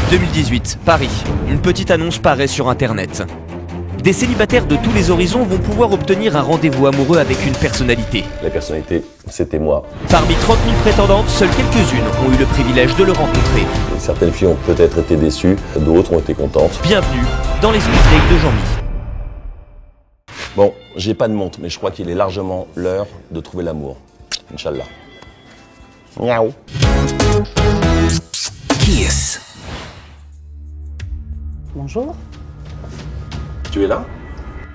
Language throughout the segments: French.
2018, Paris. Une petite annonce paraît sur Internet. Des célibataires de tous les horizons vont pouvoir obtenir un rendez-vous amoureux avec une personnalité. La personnalité, c'était moi. Parmi 30 000 prétendantes, seules quelques-unes ont eu le privilège de le rencontrer. Certaines filles ont peut-être été déçues, d'autres ont été contentes. Bienvenue dans les speed dates de Jean-Mi. Bon, j'ai pas de montre, mais je crois qu'il est largement l'heure de trouver l'amour. Inch'Allah. Miaou. Kiss. Bonjour. Tu es là?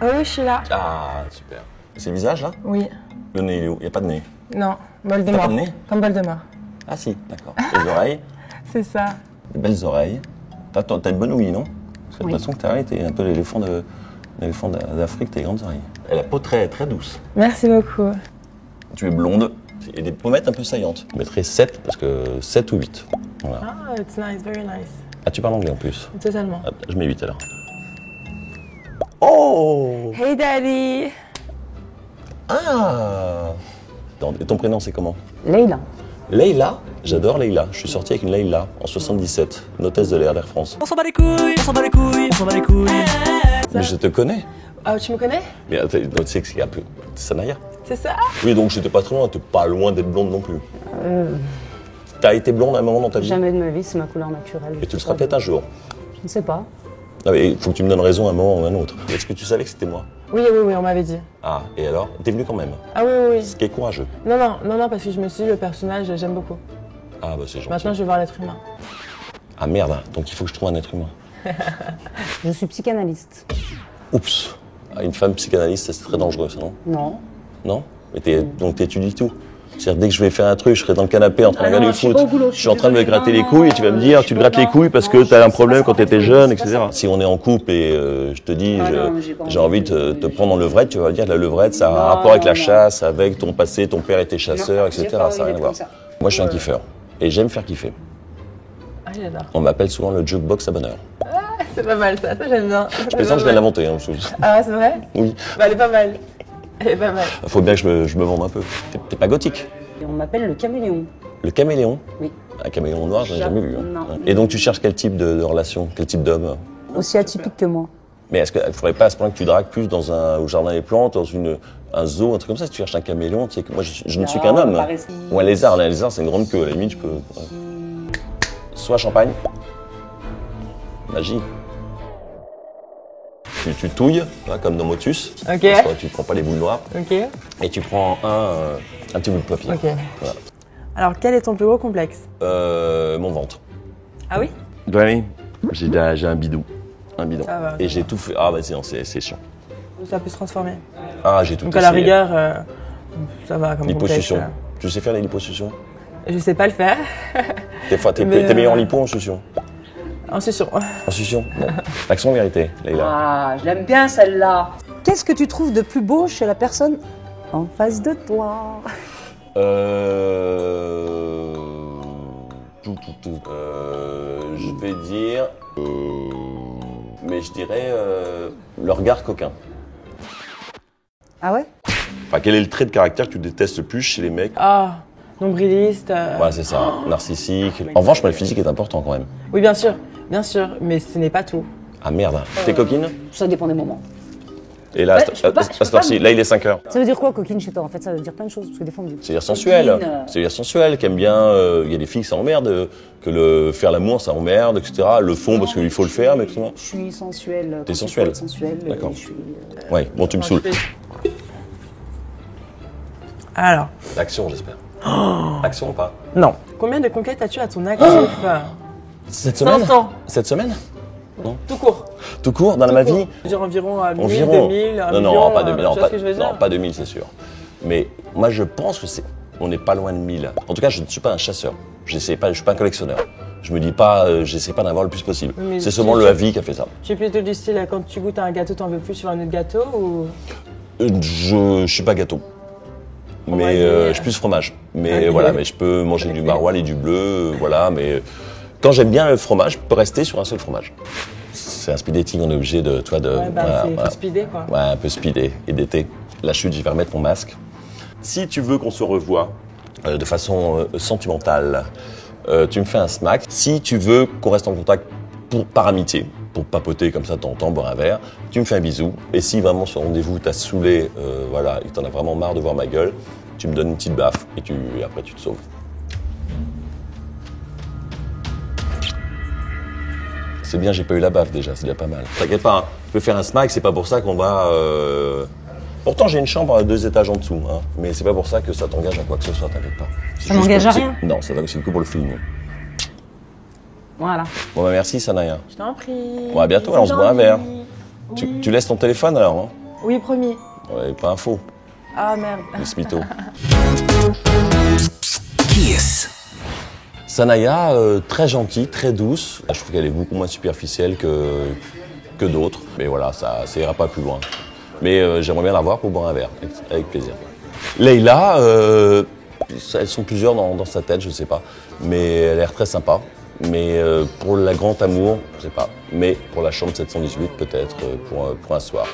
Ah oui, je suis là. Ah, super. C'est le visage, là? Oui. Le nez, il est où? Il n'y a pas de nez. Non, Voldemort. T'as pas de nez? Comme Voldemort. Ah si, d'accord. Les oreilles? C'est ça. Des belles oreilles. T'as une bonne ouïe, non? J'ai l'impression que t'es un peu l'éléphant d'Afrique, t'as les grandes oreilles. Elle a la peau très, très douce. Merci beaucoup. Tu es blonde et des pommettes un peu saillantes. Je mettrais 7, parce que 7 ou 8. Voilà. Ah, it's nice, very nice. Ah, tu parles anglais en plus? Totalement. Ah, je mets 8 alors. Oh! Hey daddy. Ah! Et ton prénom, c'est comment? Leïla. Leïla? J'adore Leïla. Je suis sorti avec une Leïla en 77, une hôtesse de l'Air France. On s'en bat les couilles, on s'en bat les couilles, on s'en bat les couilles. Mais je te connais. Ah, tu me connais? Mais attends, tu sais que c'est un peu... C'est Sanaya? C'est ça? Oui, donc j'étais pas très loin, t'es pas loin d'être blonde non plus. T'as été blonde à un moment dans ta vie? Jamais de ma vie, c'est ma couleur naturelle. Et tu le seras peut-être un jour. Je ne sais pas. Ah, mais il faut que tu me donnes raison à un moment ou à un autre. Est-ce que tu savais que c'était moi? Oui, on m'avait dit. Ah, et alors? T'es venu quand même? Ah oui. Ce qui est courageux. Non, parce que je me suis dit, le personnage, j'aime beaucoup. Ah, bah c'est gentil. Maintenant, je vais voir l'être humain. Ah merde, donc il faut que je trouve un être humain. Je suis psychanalyste. Oups. Ah, une femme psychanalyste, c'est très dangereux, ça, non? Non. Non? Mais donc t'étudies tout? C'est-à-dire, dès que je vais faire un truc, je serai dans le canapé en train de regarder le foot. Je suis en train de me gratter les couilles et tu vas me dire, tu te grattes les couilles parce que t'as un problème quand t'étais jeune, etc. Si on est en couple et je te dis, j'ai envie de te prendre en levrette, tu vas me dire que la levrette, ça a un rapport avec la chasse, avec ton passé, ton père était chasseur, etc. Ça n'a rien à voir. Moi, je suis un kiffeur et j'aime faire kiffer. Ah, j'adore. On m'appelle souvent le jukebox à bonheur. C'est pas mal, ça j'aime bien. Je plaisante, je viens de l'inventer. Hein, Ah, c'est vrai? oui. Bah, elle est pas mal. Faut bien que je me vende un peu. T'es pas gothique? Et on m'appelle le caméléon. Le caméléon? Oui. Un caméléon noir, j'en ai jamais vu. Hein. Non. Et donc tu cherches quel type de relation? Quel type d'homme? Aussi atypique que moi. Mais est-ce qu'il ne faudrait pas à ce point que tu dragues plus au jardin des plantes, dans un zoo, un truc comme ça? Si tu cherches un caméléon, tu sais que moi je ne suis qu'un homme. Ou un lézard. Un lézard, c'est une grande queue. À la limite, je peux. Soit champagne. Magie. Tu touilles, hein, comme dans Motus. Ok. Parce que tu ne prends pas les boules noires. Ok. Et tu prends un petit bout de papier. Ok. Voilà. Alors, quel est ton plus gros complexe? Mon ventre. Ah oui? Oui. J'ai un bidon. Un bidon. Ça va, Et ça j'ai va. tout fait. Ah bah c'est chiant. Ça peut se transformer. Ah, j'ai tout Donc, à la essayé. rigueur, ça va comme complexe. Liposuction. Tu sais faire les liposuctions? Je sais pas le faire. T'es Mais, meilleur en lipo ou en succion? En succion. En succion? Bon. L'accent vérité, Leïla. Ah, je l'aime bien celle-là. Qu'est-ce que tu trouves de plus beau chez la personne en face de toi? Je vais dire... mais je dirais le regard coquin. Ah ouais? Enfin, quel est le trait de caractère que tu détestes le plus chez les mecs? Ah, nombriliste. Ouais, c'est ça, narcissique. En revanche, le physique est important quand même. Oui, bien sûr, mais ce n'est pas tout. Ah merde, t'es coquine? Ça dépend des moments. Et là, Ouais, je peux pas- à cette heure-ci, là il est 5h. Ça veut dire quoi, coquine, chez toi? En fait, ça veut dire plein de choses, parce que des fois, on me dit... C'est-à-dire sensuel. Coquine. C'est-à-dire sensuel, qui aime bien. Il y a des filles que ça emmerde, que faire l'amour ça emmerde, etc. Le fond parce qu'il faut le faire, mais etc. Je suis sensuelle. T'es sensuelle. Sensuelle. D'accord. Je suis... Ouais, bon, tu me saoules. Alors, L'action, j'espère. Action ou pas? non. Combien de conquêtes as-tu à ton actif? Cette semaine? 500. Cette semaine? Tout court. Tout court, dans ma vie? Je veux dire environ 1000, Environ. 2000, 1 Non, million, pas 2000. tu Non, vois ce que je veux dire? non, pas 2000, c'est sûr. Mais moi, je pense que on n'est pas loin de 1000. En tout cas, je ne suis pas un chasseur. Je ne suis pas un collectionneur. Je me dis pas, j'essaie pas d'avoir le plus possible. Mais C'est seulement le avis qui a fait ça. Tu es plutôt du style, quand tu goûtes à un gâteau, t'en veux plus sur un autre gâteau ou... Je suis pas gâteau. Mais Fromager. je suis plus fromage. Mais Ok. voilà, mais je peux manger du maroilles et du bleu, voilà. Mais quand j'aime bien le fromage, je peux rester sur un seul fromage. C'est un speed dating, on est obligé de, toi, de. Ouais, bah, voilà, c'est voilà. faut speeder, quoi. Ouais, un peu speedé et d'été. La chute, je vais remettre mon masque. Si tu veux qu'on se revoie de façon sentimentale, tu me fais un smack. Si tu veux qu'on reste en contact par amitié, pour papoter comme ça de temps en temps, boire un verre, tu me fais un bisou. Et si vraiment sur rendez-vous t'as saoulé, voilà, et que t'en as vraiment marre de voir ma gueule, tu me donnes une petite baffe et après tu te sauves. C'est bien, j'ai pas eu la baffe déjà, c'est déjà pas mal. T'inquiète pas, hein, je peux faire un smack, c'est pas pour ça qu'on va... Pourtant j'ai une chambre à 2 étages en dessous, hein, mais c'est pas pour ça que ça t'engage à quoi que ce soit, t'inquiète pas. Ça m'engage à rien? Non, c'est le coup pour le film. Voilà. Bon bah merci Sanaya. Je t'en prie. Bon à bientôt, alors on se boit un verre. Tu laisses ton téléphone alors, hein? Oui, promis. Ouais, pas un faux. Ah merde. Miss Mytho. Kiss. Sanaya, très gentille, très douce. Je trouve qu'elle est beaucoup moins superficielle que d'autres. Mais voilà, ça ira pas plus loin. Mais j'aimerais bien la voir pour boire un verre, avec plaisir. Leïla, elles sont plusieurs dans sa tête, je sais pas. Mais elle a l'air très sympa. Mais pour la grande amour, je sais pas. Mais pour la chambre 718, peut-être pour un soir.